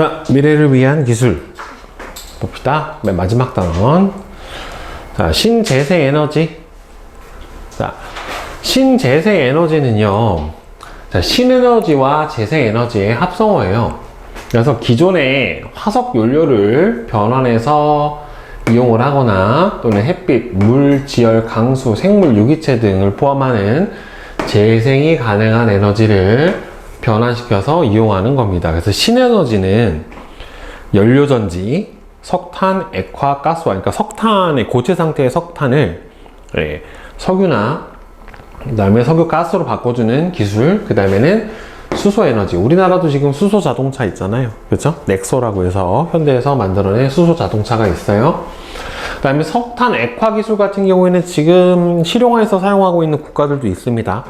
자, 미래를 위한 기술 봅시다. 맨 마지막 단원. 자, 신재생에너지. 자, 신재생에너지는요, 자, 신에너지와 재생에너지의 합성어예요. 그래서 기존의 화석 연료를 변환해서 이용을 하거나 또는 햇빛, 물, 지열, 강수, 생물, 유기체 등을 포함하는 재생이 가능한 에너지를 변환시켜서 이용하는 겁니다. 그래서 신에너지는 연료전지, 석탄, 액화, 가스와, 그러니까 석탄의 고체 상태의 석탄을 석유나 그 다음에 석유 가스로 바꿔주는 기술, 그 다음에는 수소 에너지. 우리나라도 지금 수소 자동차 있잖아요. 그렇죠? 넥소라고 해서 현대에서 만들어낸 수소 자동차가 있어요. 그 다음에 석탄 액화 기술 같은 경우에는 지금 실용화해서 사용하고 있는 국가들도 있습니다.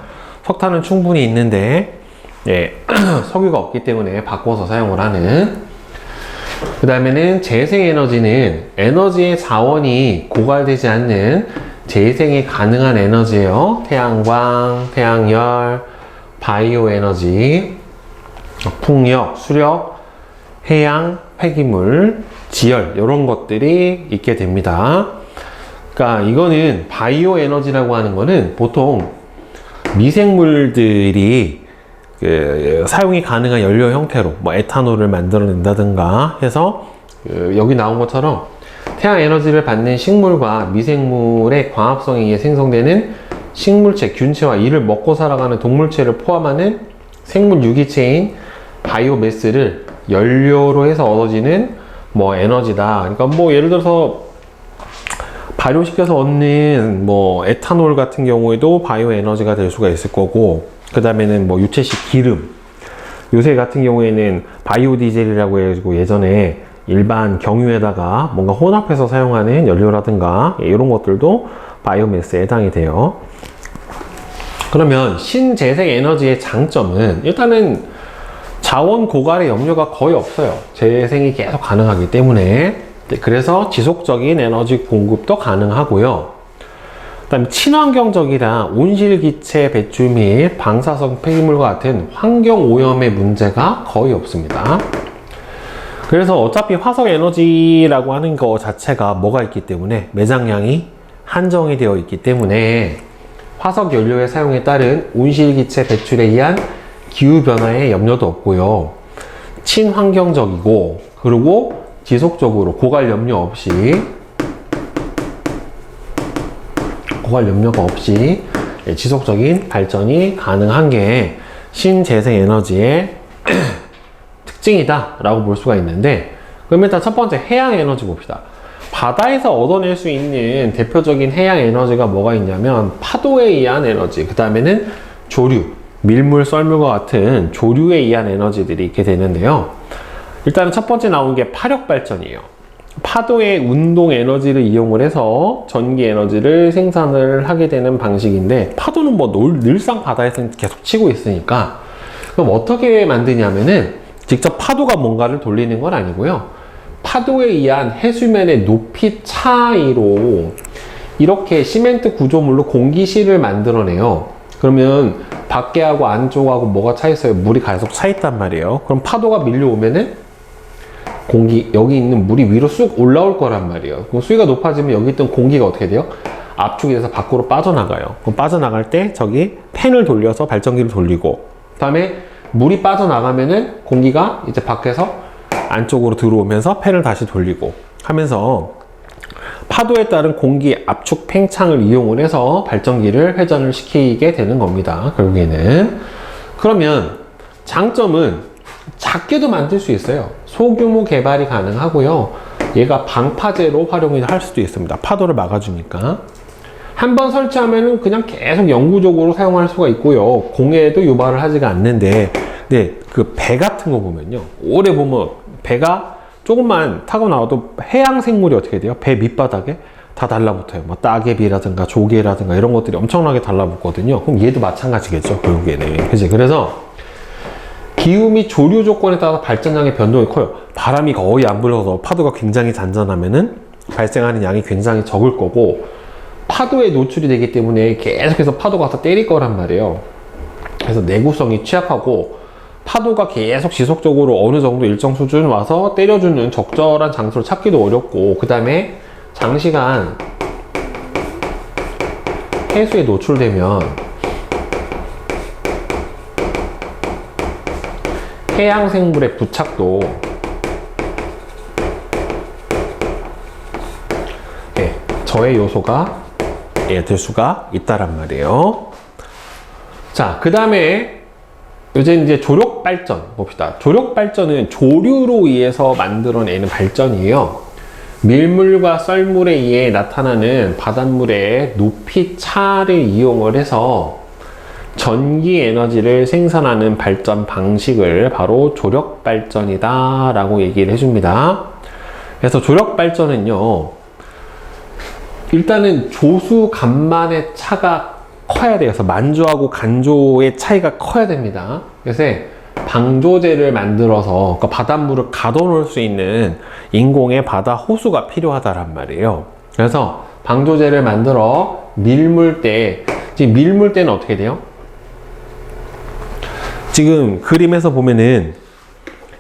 석탄은 충분히 있는데 석유가 없기 때문에 바꿔서 사용을 하는. 그 다음에는 재생에너지는 에너지의 자원이 고갈되지 않는 재생이 가능한 에너지예요. 태양광, 태양열, 바이오 에너지, 풍력, 수력, 해양, 폐기물, 지열, 이런 것들이 있게 됩니다. 그러니까 이거는 바이오 에너지라고 하는 거는 보통 미생물들이 사용이 가능한 연료 형태로 뭐 에탄올을 만들어낸다든가 해서 여기 나온 것처럼 태양 에너지를 받는 식물과 미생물의 광합성에 의해 생성되는 식물체, 균체와 이를 먹고 살아가는 동물체를 포함하는 생물 유기체인 바이오매스를 연료로 해서 얻어지는 뭐 에너지다. 그러니까 뭐 예를 들어서 발효시켜서 얻는 뭐 에탄올 같은 경우에도 바이오 에너지가 될 수가 있을 거고, 그 다음에는 뭐 유체식 기름, 요새 같은 경우에는 바이오 디젤이라고 해가지고 예전에 일반 경유에다가 뭔가 혼합해서 사용하는 연료라든가 이런 것들도 바이오매스에 해당이 돼요. 그러면 신재생 에너지의 장점은 일단은 자원 고갈의 염려가 거의 없어요. 재생이 계속 가능하기 때문에. 그래서 지속적인 에너지 공급도 가능하고요. 그 다음에 친환경적이라 온실기체 배출 및 방사성 폐기물과 같은 환경오염의 문제가 거의 없습니다. 그래서 어차피 화석 에너지라고 하는 거 자체가 뭐가 있기 때문에 매장량이 한정이 되어 있기 때문에 화석 연료의 사용에 따른 온실기체 배출에 의한 기후변화의 염려도 없고요. 친환경적이고, 그리고 지속적으로 고갈 염려가 없이 지속적인 발전이 가능한 게 신재생 에너지의 특징이다 라고 볼 수가 있는데, 그럼 일단 첫 번째 해양 에너지 봅시다. 바다에서 얻어낼 수 있는 대표적인 해양 에너지가 뭐가 있냐면 파도에 의한 에너지, 그 다음에는 조류, 밀물, 썰물과 같은 조류에 의한 에너지들이 있게 되는데요. 일단은 첫 번째 나온 게 파력 발전이에요. 파도의 운동 에너지를 이용을 해서 전기 에너지를 생산을 하게 되는 방식인데, 파도는 뭐 늘상 바다에서 계속 치고 있으니까, 그럼 어떻게 만드냐면은 직접 파도가 뭔가를 돌리는 건 아니고요. 파도에 의한 해수면의 높이 차이로 이렇게 시멘트 구조물로 공기실을 만들어내요. 그러면 밖에하고 안쪽하고 뭐가 차 있어요? 물이 계속 차 있단 말이에요. 그럼 파도가 밀려오면은 여기 있는 물이 위로 쑥 올라올 거란 말이에요. 그럼 수위가 높아지면 여기 있던 공기가 어떻게 돼요? 압축이 돼서 밖으로 빠져나가요. 그럼 빠져나갈 때 저기 팬을 돌려서 발전기를 돌리고, 그 다음에 물이 빠져나가면은 공기가 이제 밖에서 안쪽으로 들어오면서 팬을 다시 돌리고 하면서 파도에 따른 공기 압축 팽창을 이용을 해서 발전기를 회전을 시키게 되는 겁니다. 결국에는. 그러면 장점은 작게도 만들 수 있어요. 소규모 개발이 가능하고요. 얘가 방파제로 활용을 할 수도 있습니다. 파도를 막아주니까. 한번 설치하면은 그냥 계속 영구적으로 사용할 수가 있고요. 공해에도 유발을 하지가 않는데, 네, 그 배 같은 거 보면요. 오래 보면 배가 조금만 타고 나와도 해양 생물이 어떻게 돼요? 배 밑바닥에 다 달라붙어요. 뭐 따개비라든가 조개라든가 이런 것들이 엄청나게 달라붙거든요. 그럼 얘도 마찬가지겠죠, 결국에는. 그치? 그래서 기후 및 조류 조건에 따라 발전량의 변동이 커요. 바람이 거의 안 불어서 파도가 굉장히 잔잔하면은 발생하는 양이 굉장히 적을 거고, 파도에 노출이 되기 때문에 계속해서 파도가 와서 때릴 거란 말이에요. 그래서 내구성이 취약하고 파도가 계속 지속적으로 어느 정도 일정 수준 와서 때려주는 적절한 장소를 찾기도 어렵고, 그 다음에 장시간 해수에 노출되면 해양 생물의 부착도 저해 요소가 될 수가 있다란 말이에요. 자, 그 다음에 이제 조력 발전 봅시다. 조력 발전은 조류로 의해서 만들어내는 발전이에요. 밀물과 썰물에 의해 나타나는 바닷물의 높이 차를 이용을 해서 전기 에너지를 생산하는 발전 방식을 바로 조력 발전이다 라고 얘기를 해줍니다. 그래서 조력 발전은요, 일단은 조수 간만의 차가 커야 돼요. 그래서 만조하고 간조의 차이가 커야 됩니다. 그래서 방조제를 만들어서 그러니까 바닷물을 가둬놓을 수 있는 인공의 바다 호수가 필요하다란 말이에요. 그래서 방조제를 만들어 밀물대, 지금 밀물대는 어떻게 돼요? 지금 그림에서 보면은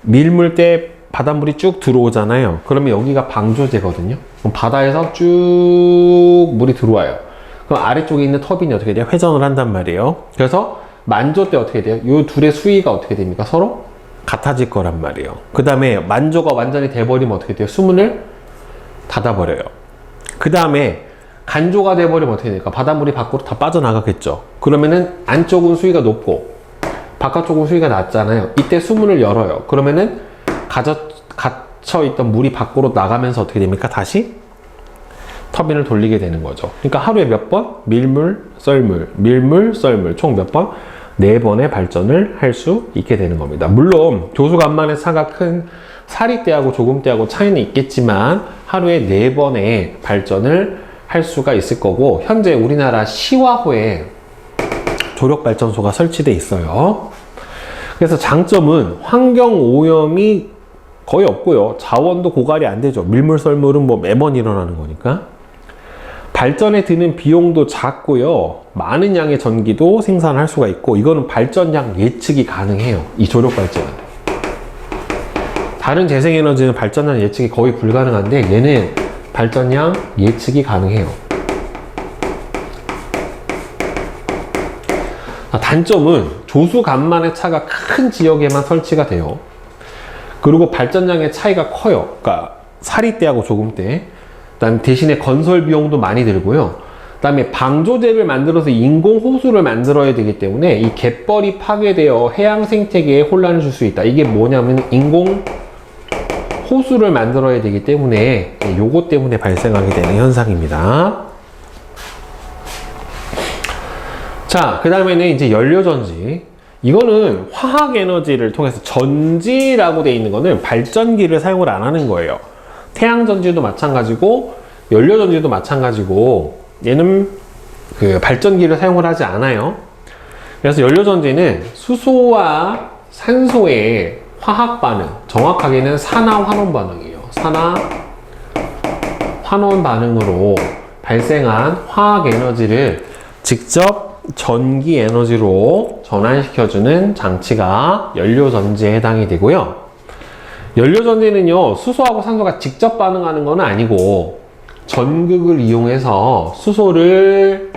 밀물대 바닷물이 쭉 들어오잖아요. 그러면 여기가 방조제거든요. 그럼 바다에서 쭉 물이 들어와요. 그럼 아래쪽에 있는 터빈이 어떻게 돼요? 회전을 한단 말이에요. 그래서 만조 때 어떻게 돼요? 이 둘의 수위가 어떻게 됩니까? 서로 같아질 거란 말이에요. 그 다음에 만조가 완전히 돼버리면 어떻게 돼요? 수문을 닫아버려요. 그 다음에 간조가 돼버리면 어떻게 됩니까? 바닷물이 밖으로 다 빠져나가겠죠. 그러면은 안쪽은 수위가 높고 바깥쪽은 수위가 낮잖아요. 이때 수문을 열어요. 그러면은 갇혀있던 물이 밖으로 나가면서 어떻게 됩니까? 다시 터빈을 돌리게 되는 거죠. 그러니까 하루에 몇 번? 밀물, 썰물, 밀물, 썰물 총 몇 번? 4번의 발전을 할 수 있게 되는 겁니다. 물론 조수간만의 차가 큰 사리대하고 조금대하고 차이는 있겠지만 하루에 4번의 발전을 할 수가 있을 거고, 현재 우리나라 시화호에 조력발전소가 설치되어 있어요. 그래서 장점은 환경 오염이 거의 없고요. 자원도 고갈이 안 되죠. 밀물, 썰물은 뭐 매번 일어나는 거니까. 발전에 드는 비용도 작고요. 많은 양의 전기도 생산할 수가 있고, 이거는 발전량 예측이 가능해요. 이 조력 발전은. 다른 재생에너지는 발전량 예측이 거의 불가능한데 얘는 발전량 예측이 가능해요. 단점은 조수 간만의 차가 큰 지역에만 설치가 돼요. 그리고 발전량의 차이가 커요. 그러니까 사리대하고 조금대. 그다음 대신에 건설 비용도 많이 들고요. 그다음에 방조제를 만들어서 인공 호수를 만들어야 되기 때문에 이 갯벌이 파괴되어 해양 생태계에 혼란을 줄 수 있다. 이게 뭐냐면 인공 호수를 만들어야 되기 때문에 요거 때문에 발생하게 되는 현상입니다. 자, 그 다음에는 이제 연료전지. 이거는 화학에너지를 통해서 전지라고 되어 있는 거는 발전기를 사용을 안 하는 거예요. 태양전지도 마찬가지고 연료전지도 마찬가지고 얘는 그 발전기를 사용을 하지 않아요. 그래서 연료전지는 수소와 산소의 화학 반응, 정확하게는 산화 환원 반응이에요. 산화 환원 반응으로 발생한 화학 에너지를 직접 전기 에너지로 전환시켜주는 장치가 연료전지에 해당이 되고요. 연료전지는요, 수소하고 산소가 직접 반응하는 건 아니고 전극을 이용해서 수소를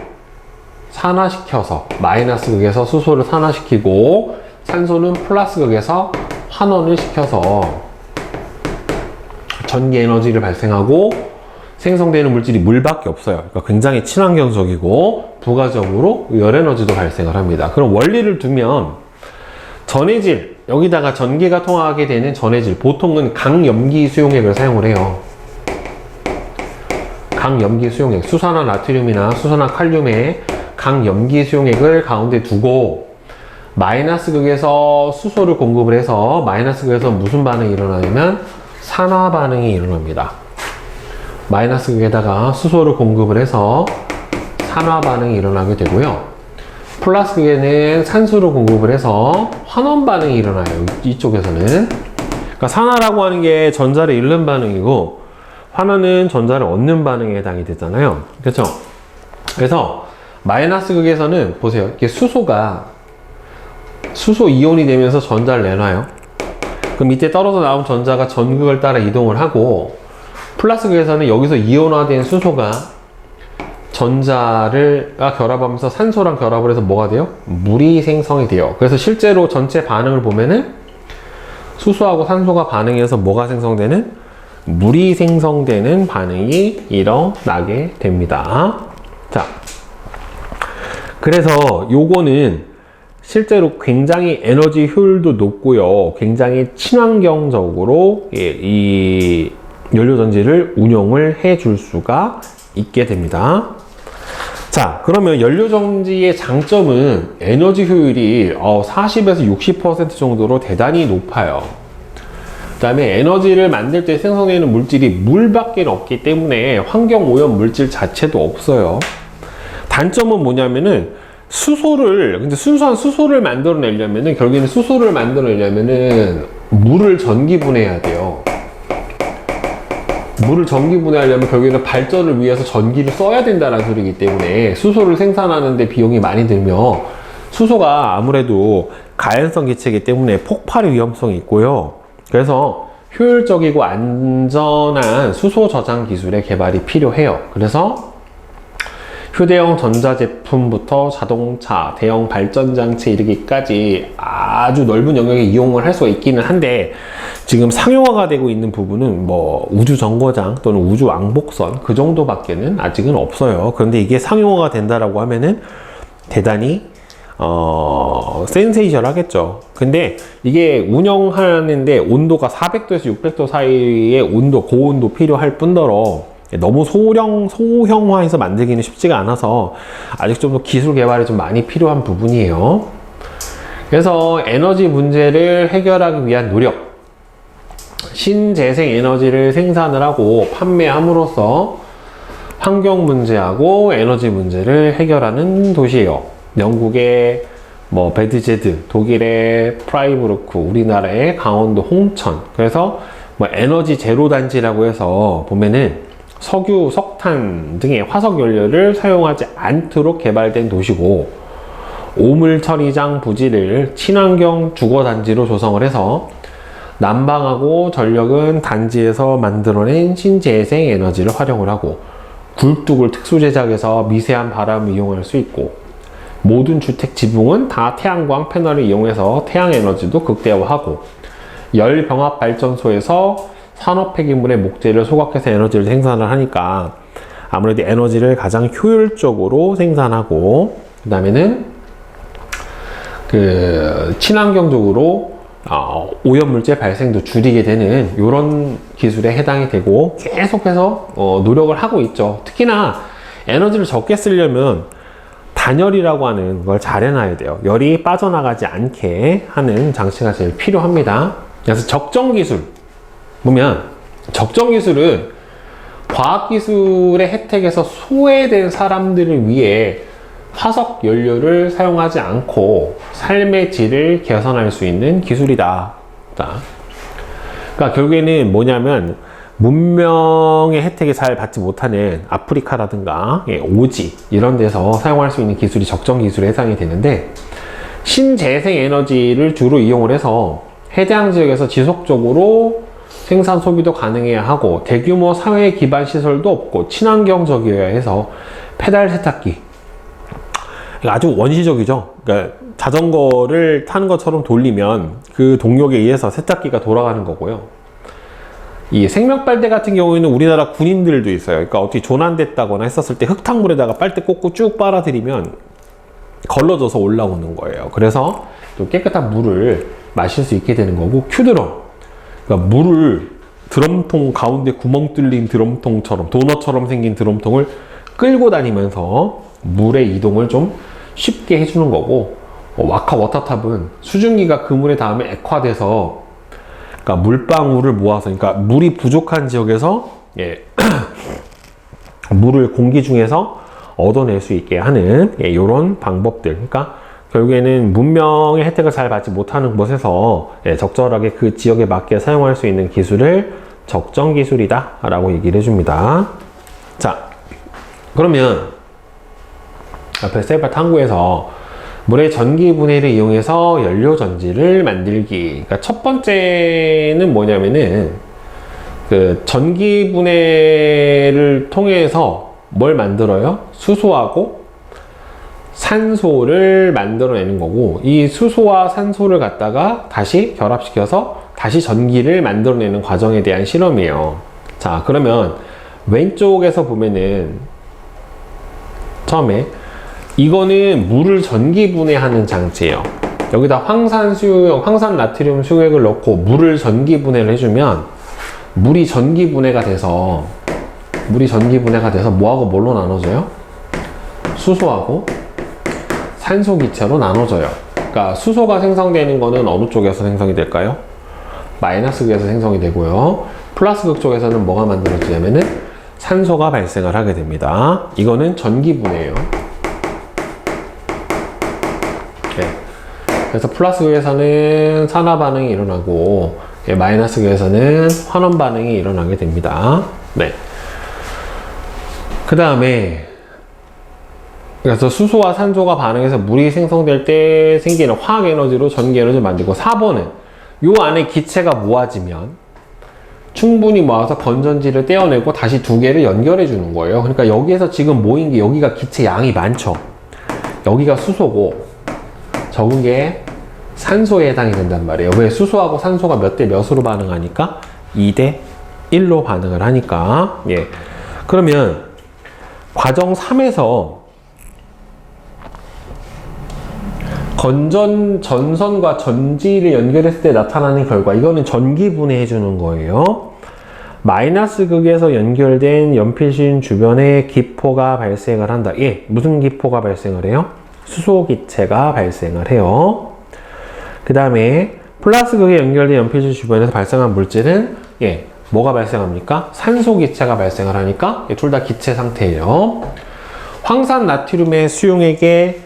산화시켜서 마이너스 극에서 수소를 산화시키고 산소는 플러스 극에서 환원을 시켜서 전기 에너지를 발생하고 생성되는 물질이 물밖에 없어요. 그러니까 굉장히 친환경적이고 부가적으로 열 에너지도 발생을 합니다. 그럼 원리를 두면 전해질, 여기다가 전기가 통하게 되는 전해질, 보통은 강염기 수용액을 사용을 해요. 강염기 수용액, 수산화 나트륨이나 수산화 칼륨의 강염기 수용액을 가운데 두고 마이너스 극에서 수소를 공급을 해서 마이너스 극에서 무슨 반응이 일어나냐면 산화 반응이 일어납니다. 마이너스 극에다가 수소를 공급을 해서 산화 반응이 일어나게 되고요. 플러스 극에는 산소를 공급을 해서 환원 반응이 일어나요. 이쪽에서는. 그러니까 산화라고 하는 게 전자를 잃는 반응이고 환원은 전자를 얻는 반응에 해당이 되잖아요. 그렇죠? 그래서 마이너스 극에서는 보세요. 이게 수소가 수소 이온이 되면서 전자를 내놔요. 그럼 이때 떨어져 나온 전자가 전극을 따라 이동을 하고, 플라스틱에서는 여기서 이온화된 수소가 전자가 결합하면서 산소랑 결합을 해서 뭐가 돼요? 물이 생성이 돼요. 그래서 실제로 전체 반응을 보면은 수소하고 산소가 반응해서 뭐가 생성되는? 물이 생성되는 반응이 일어나게 됩니다. 자, 그래서 요거는 실제로 굉장히 에너지 효율도 높고요. 굉장히 친환경적으로 이 연료전지를 운용을 해 줄 수가 있게 됩니다. 자, 그러면 연료전지의 장점은 에너지 효율이 40에서 60% 정도로 대단히 높아요. 그 다음에 에너지를 만들 때 생성되는 물질이 물밖에 없기 때문에 환경오염 물질 자체도 없어요. 단점은 뭐냐면은 근데 순수한 수소를 만들어내려면은, 결국에는 수소를 만들어내려면은 물을 전기분해해야 돼요. 물을 전기분해하려면 결국에는 발전을 위해서 전기를 써야 된다는 소리이기 때문에 수소를 생산하는데 비용이 많이 들며, 수소가 아무래도 가연성 기체이기 때문에 폭발의 위험성이 있고요. 그래서 효율적이고 안전한 수소 저장 기술의 개발이 필요해요. 그래서 휴대용 전자제품부터 자동차, 대형 발전장치에 이르기까지 아주 넓은 영역에 이용을 할 수가 있기는 한데, 지금 상용화가 되고 있는 부분은 뭐 우주정거장 또는 우주왕복선 그 정도밖에는 아직은 없어요. 그런데 이게 상용화가 된다라고 하면은 대단히 센세이션 하겠죠. 근데 이게 운영하는데 온도가 400도에서 600도 사이의 고온도 필요할 뿐더러 너무 소형화해서 만들기는 쉽지가 않아서 아직 좀 더 기술 개발이 좀 많이 필요한 부분이에요. 그래서 에너지 문제를 해결하기 위한 노력, 신재생 에너지를 생산을 하고 판매함으로써 환경 문제하고 에너지 문제를 해결하는 도시예요. 영국의 베드제드, 독일의 프라이부르크, 우리나라의 강원도 홍천. 그래서 에너지 제로 단지라고 해서 보면은 석유, 석탄 등의 화석 연료를 사용하지 않도록 개발된 도시고, 오물 처리장 부지를 친환경 주거 단지로 조성을 해서 난방하고 전력은 단지에서 만들어낸 신재생 에너지를 활용을 하고, 굴뚝을 특수 제작해서 미세한 바람을 이용할 수 있고, 모든 주택 지붕은 다 태양광 패널을 이용해서 태양 에너지도 극대화하고, 열 병합 발전소에서 산업 폐기물의 목재를 소각해서 에너지를 생산을 하니까 아무래도 에너지를 가장 효율적으로 생산하고, 그 다음에는 친환경적으로 오염물질 발생도 줄이게 되는 이런 기술에 해당이 되고, 계속해서 노력을 하고 있죠. 특히나 에너지를 적게 쓰려면 단열이라고 하는 걸 잘 해놔야 돼요. 열이 빠져나가지 않게 하는 장치가 제일 필요합니다. 그래서 적정기술 보면, 적정기술은 과학기술의 혜택에서 소외된 사람들을 위해 화석 연료를 사용하지 않고 삶의 질을 개선할 수 있는 기술이다. 그러니까 결국에는 뭐냐면, 문명의 혜택을 잘 받지 못하는 아프리카라든가 오지 이런 데서 사용할 수 있는 기술이 적정 기술에 해당이 되는데, 신재생 에너지를 주로 이용을 해서 해당 지역에서 지속적으로 생산 소비도 가능해야 하고, 대규모 사회 기반 시설도 없고 친환경적이어야 해서 페달 세탁기, 아주 원시적이죠. 그러니까 자전거를 타는 것처럼 돌리면 그 동력에 의해서 세탁기가 돌아가는 거고요. 이 생명빨대 같은 경우에는 우리나라 군인들도 있어요. 그러니까 어떻게 조난됐다거나 했었을 때 흙탕물에다가 빨대 꽂고 쭉 빨아들이면 걸러져서 올라오는 거예요. 그래서 또 깨끗한 물을 마실 수 있게 되는 거고, 큐드럼, 그러니까 물을 드럼통 가운데 구멍 뚫린 드럼통처럼, 도넛처럼 생긴 드럼통을 끌고 다니면서 물의 이동을 좀 쉽게 해주는 거고, 와카 워터탑은 수증기가 그 물에 닿으면 액화돼서, 그러니까 물방울을 모아서, 그러니까 물이 부족한 지역에서 물을 공기 중에서 얻어낼 수 있게 하는 이런 방법들. 그러니까 결국에는 문명의 혜택을 잘 받지 못하는 곳에서 적절하게 그 지역에 맞게 사용할 수 있는 기술을 적정 기술이다 라고 얘기를 해줍니다. 자, 그러면 앞에 셀바 탐구에서 물의 전기 분해를 이용해서 연료 전지를 만들기. 그러니까 첫 번째는 뭐냐면은 그 전기 분해를 통해서 뭘 만들어요? 수소하고 산소를 만들어내는 거고, 이 수소와 산소를 갖다가 다시 결합시켜서 다시 전기를 만들어내는 과정에 대한 실험이에요. 자, 그러면 왼쪽에서 보면은 처음에 이거는 물을 전기 분해하는 장치예요. 여기다 황산 나트륨 수액을 넣고 물을 전기 분해를 해주면 물이 전기 분해가 돼서 뭐하고 뭘로 나눠져요? 수소하고 산소 기체로 나눠져요. 그러니까 수소가 생성되는 거는 어느 쪽에서 생성이 될까요? 마이너스 극에서 생성이 되고요. 플러스 극 쪽에서는 뭐가 만들어지냐면은 산소가 발생을 하게 됩니다. 이거는 전기 분해예요. 네. 그래서 플러스 극에서는 산화 반응이 일어나고, 마이너스 극에서는 환원 반응이 일어나게 됩니다. 네. 그 다음에 그래서 수소와 산소가 반응해서 물이 생성될 때 생기는 화학 에너지로 전기 에너지를 만들고, 4번은 요 안에 기체가 모아지면 충분히 모아서 건전지를 떼어내고 다시 두 개를 연결해 주는 거예요. 그러니까 여기에서 지금 모인 게, 여기가 기체 양이 많죠. 여기가 수소고 적은 게 산소에 해당이 된단 말이에요. 왜? 수소하고 산소가 몇 대 몇으로 반응하니까 2대 1로 반응을 하니까. 예. 그러면 과정 3에서 전선과 전지를 연결했을 때 나타나는 결과, 이거는 전기 분해해 주는 거예요. 마이너스 극에서 연결된 연필신 주변에 기포가 발생을 한다. 예, 무슨 기포가 발생을 해요? 수소 기체가 발생을 해요. 그 다음에 플러스 극에 연결된 연필신 주변에서 발생한 물질은, 예, 뭐가 발생합니까? 산소 기체가 발생을 하니까, 예, 둘 다 기체 상태예요. 황산 나트륨의 수용액의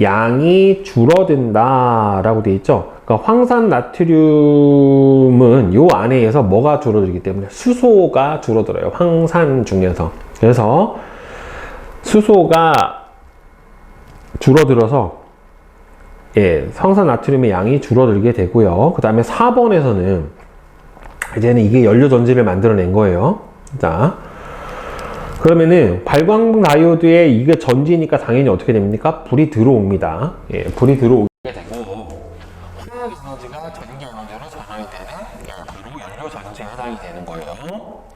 양이 줄어든다 라고 되어 있죠. 그러니까 황산 나트륨은 요 안에서 뭐가 줄어들기 때문에 수소가 줄어들어요. 황산 중에서. 그래서 수소가 줄어들어서, 예, 황산 나트륨의 양이 줄어들게 되고요. 그 다음에 4번에서는 이제는 이게 연료 전지를 만들어낸 거예요. 자, 그러면은 발광 다이오드에 이게 전지니까 당연히 어떻게 됩니까? 불이 들어옵니다. 예, 불이 들어오게 되고, 화학 에너지가 전기 에너지로 전환이 되는, 예, 바로 연료 전지에 해당이 되는 거예요.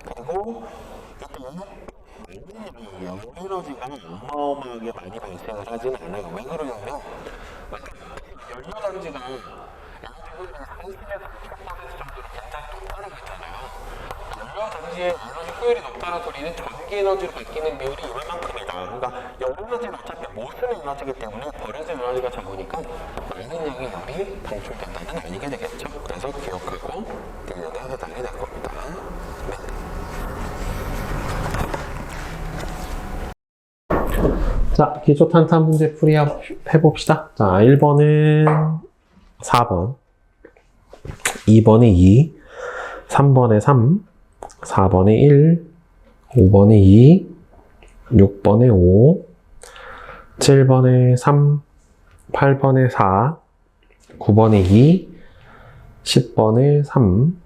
그리고 이때 연료 에너지가 어마어마하게 많이 발생을 하진 않아요. 왜 그러냐면 연료 전지가 산실에서 20% 정도로 굉장히 높다라고 했잖아요. 연료 전지의 에너지 효율이 높다는 소리는 전기 에너지로 바뀌는 비율이 이만큼이다. 그러니까 연료 에너지는 어차피 못 쓰는 에너지이기 때문에 버려진 에너지가 적으니까 많은 양의 열이 방출된다는 알게 되겠죠. 그래서 기억하고 딜레이에 해당이 될 겁니다. 네. 자, 기초 탄탄 문제 풀이 해봅시다. 자, 1번은 4번, 2번에 2, 3번에 3, 4번에 1, 5번에 2, 6번에 5, 7번에 3, 8번에 4, 9번에 2, 10번에 3,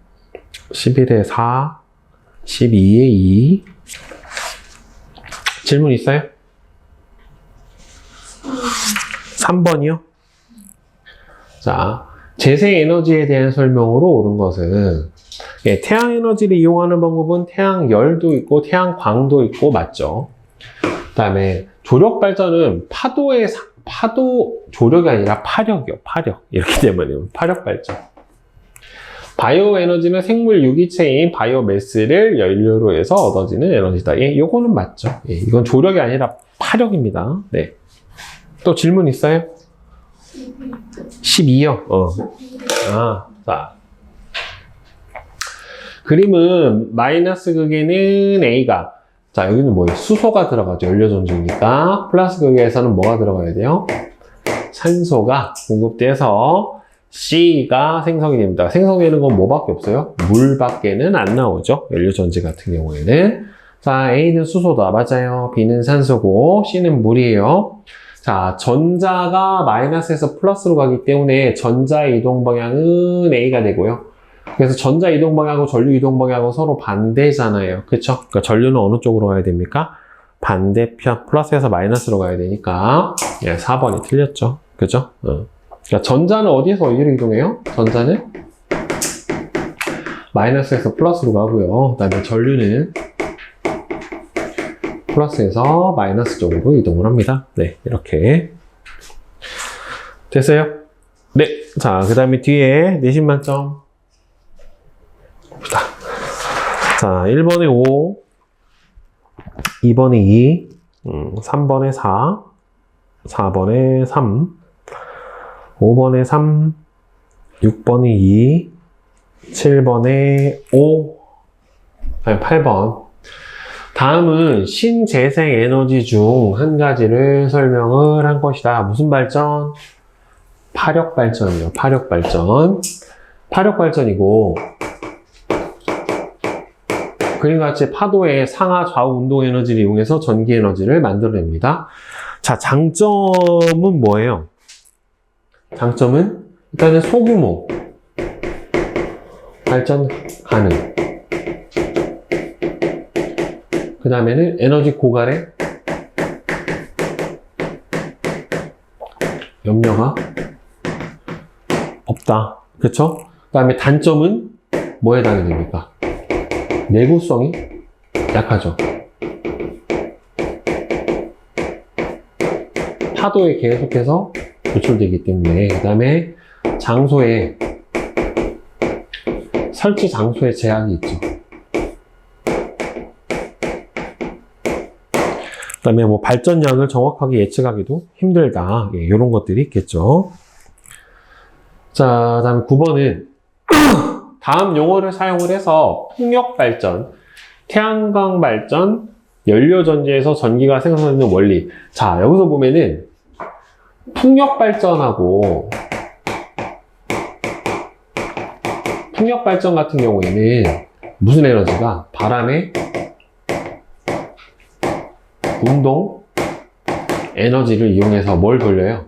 11에 4, 12에 2. 질문 있어요? 3번이요? 자, 재생에너지에 대한 설명으로 옳은 것은, 예, 태양에너지를 이용하는 방법은 태양열도 있고 태양광도 있고, 맞죠? 그 다음에 조력발전은 파도 조력이 아니라 파력이요. 파력. 이렇게 되면 파력발전. 바이오에너지는 생물 유기체인 바이오매스를 연료로 해서 얻어지는 에너지다. 예, 요거는 맞죠. 예, 이건 조력이 아니라 파력입니다. 네. 또 질문 있어요? 12요. 자. 그림은 마이너스 극에는 A가, 자, 여기는 뭐예요? 수소가 들어가죠. 연료전지니까. 플러스 극에서는 뭐가 들어가야 돼요? 산소가 공급돼서 C가 생성이 됩니다. 생성되는 건 뭐밖에 없어요? 물밖에는 안 나오죠. 연료전지 같은 경우에는. 자, A는 수소다. 맞아요. B는 산소고 C는 물이에요. 자, 전자가 마이너스에서 플러스로 가기 때문에 전자의 이동 방향은 A가 되고요. 그래서 전자 이동 방향하고 전류 이동 방향하고 서로 반대잖아요. 그쵸? 그러니까 전류는 어느 쪽으로 가야 됩니까? 반대편, 플러스에서 마이너스로 가야 되니까, 예, 4번이 틀렸죠. 그죠? 그러니까 전자는 어디에서 어디로 이동해요? 전자는 마이너스에서 플러스로 가고요. 그 다음에 전류는 플러스에서 마이너스 쪽으로 이동을 합니다. 네, 이렇게. 됐어요? 네. 자, 그 다음에 뒤에 내신 만점. 봅시다. 자, 1번에 5, 2번에 2, 3번에 4, 4번에 3, 5번에 3, 6번에 2, 7번에 5, 아니 8번. 다음은 신재생 에너지 중 한 가지를 설명을 한 것이다. 무슨 발전? 파력 발전이요. 파력 발전. 파력 발전이고, 그림과 같이 파도의 상하 좌우 운동 에너지를 이용해서 전기 에너지를 만들어냅니다. 자, 장점은 뭐예요? 장점은 일단은 소규모 발전 가능. 그 다음에는 에너지 고갈에 염려가 없다. 그쵸? 그 다음에 단점은 뭐에 해당이 됩니까? 내구성이 약하죠. 파도에 계속해서 노출되기 때문에. 그 다음에 장소에, 설치 장소에 제약이 있죠. 그 다음에 뭐 발전량을 정확하게 예측하기도 힘들다. 예, 이런 것들이 있겠죠. 자, 다음 9번은 다음 용어를 사용을 해서 풍력 발전, 태양광 발전, 연료 전지에서 전기가 생성되는 원리. 자, 여기서 보면은 풍력 발전하고 풍력 발전 같은 경우에는 무슨 에너지가 바람의 운동 에너지를 이용해서 뭘 돌려요?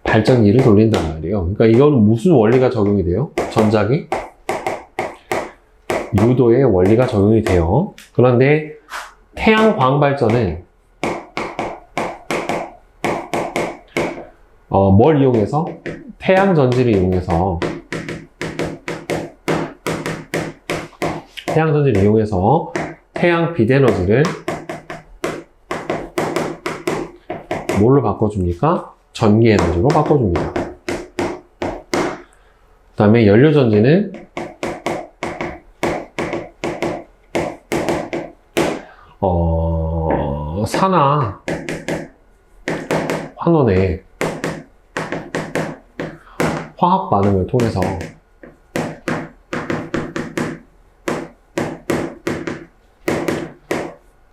발전기를 돌린단 말이에요. 그러니까 이거는 무슨 원리가 적용이 돼요? 전자기 유도의 원리가 적용이 돼요. 그런데 태양광 발전은 뭘 이용해서? 태양 전지를 이용해서 태양 빛 에너지를 뭘로 바꿔줍니까? 전기 에너지로 바꿔줍니다. 그 다음에 연료 전지는 산화 환원의 화학 반응을 통해서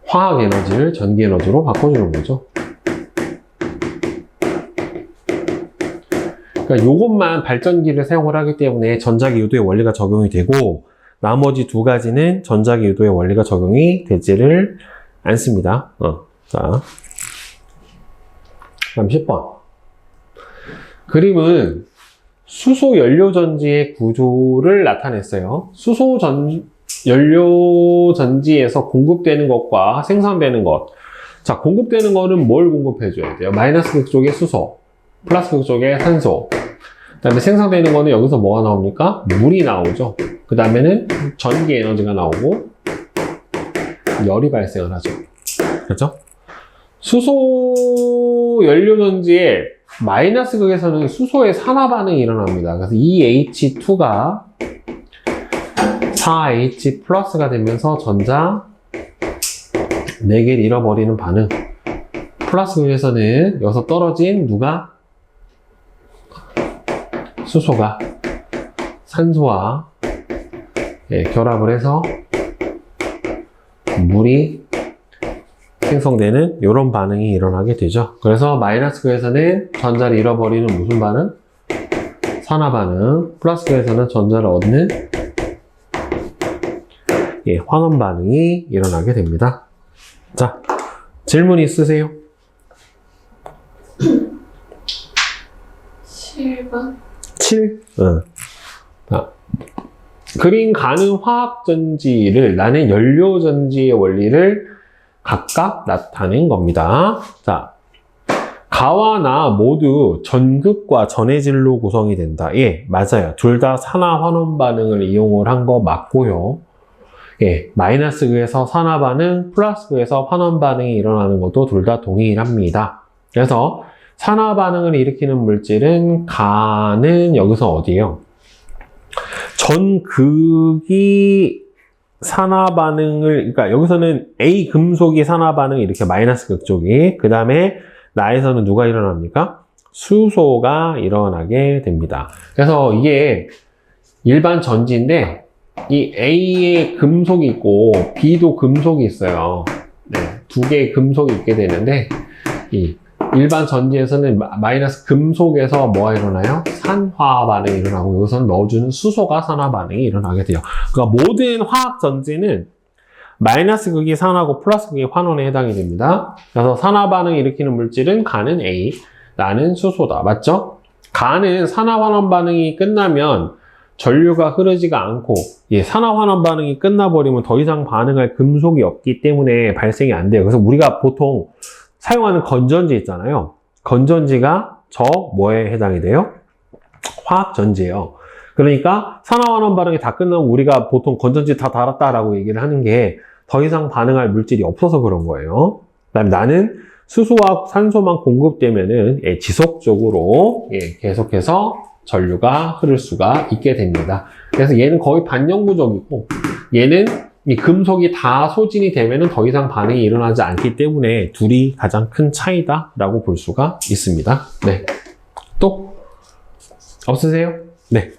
화학 에너지를 전기 에너지로 바꿔주는 거죠. 그러니까 요것만 발전기를 사용을 하기 때문에 전자기 유도의 원리가 적용이 되고, 나머지 두 가지는 전자기 유도의 원리가 적용이 되지를 않습니다. 자, 다음 10번. 그림은 수소 연료 전지의 구조를 나타냈어요. 수소 연료 전지에서 공급되는 것과 생산되는 것. 자, 공급되는 거는 뭘 공급해줘야 돼요? 마이너스 극 쪽에 수소, 플러스 극 쪽에 산소. 그 다음에 생산되는 거는 여기서 뭐가 나옵니까? 물이 나오죠. 그 다음에는 전기 에너지가 나오고 열이 발생을 하죠. 그렇죠? 수소 연료 전지의 마이너스 극에서는 수소의 산화 반응이 일어납니다. 그래서 EH2가 4H 플러스가 되면서 전자 4개를 잃어버리는 반응. 플러스 극에서는 여기서 떨어진 누가? 수소가 산소와 결합을 해서 물이 생성되는 이런 반응이 일어나게 되죠. 그래서 마이너스 극에서는 전자를 잃어버리는 무슨 반응? 산화 반응. 플러스 극에서는 전자를 얻는 환원 반응이 일어나게 됩니다. 자, 질문 있으세요? 7번. 7. 자, 그린 가는 화학전지를 나는 연료전지의 원리를 각각 나타낸 겁니다. 자, 가와 나 모두 전극과 전해질로 구성이 된다. 예, 맞아요. 둘 다 산화환원 반응을 이용을 한 거 맞고요. 예, 마이너스 극에서 산화 반응, 플러스 극에서 환원 반응이 일어나는 것도 둘 다 동일합니다. 그래서 산화 반응을 일으키는 물질은 가는 여기서 어디예요? 전극이 산화 반응을, 그러니까 여기서는 A 금속이 산화 반응을 이렇게 마이너스 극 쪽이, 그 다음에 나에서는 누가 일어납니까? 수소가 일어나게 됩니다. 그래서 이게 일반 전지인데 이 A에 금속이 있고 B도 금속이 있어요. 네, 두 개의 금속이 있게 되는데 이 일반 전지에서는 마이너스 금속에서 뭐가 일어나요? 산화 반응이 일어나고 여기서는 넣어주는 수소가 산화 반응이 일어나게 돼요. 그러니까 모든 화학 전지는 마이너스 극이 산화고 플러스 극이 환원에 해당이 됩니다. 그래서 산화 반응을 일으키는 물질은 가는 A, 나는 수소다. 맞죠? 가는 산화 환원 반응이 끝나면 전류가 흐르지가 않고 산화 환원 반응이 끝나버리면 더 이상 반응할 금속이 없기 때문에 발생이 안 돼요. 그래서 우리가 보통 사용하는 건전지 있잖아요. 건전지가 저 뭐에 해당이 돼요? 화학전지예요. 그러니까 산화환원 반응이 다 끝나면 우리가 보통 건전지 다 달았다라고 얘기를 하는 게 더 이상 반응할 물질이 없어서 그런 거예요. 그다음에 나는 수소와 산소만 공급되면은 지속적으로 계속해서 전류가 흐를 수가 있게 됩니다. 그래서 얘는 거의 반영구적이고 얘는 이 금속이 다 소진이 되면은 더 이상 반응이 일어나지 않기 때문에 둘이 가장 큰 차이다라고 볼 수가 있습니다. 네. 또 없으세요? 네.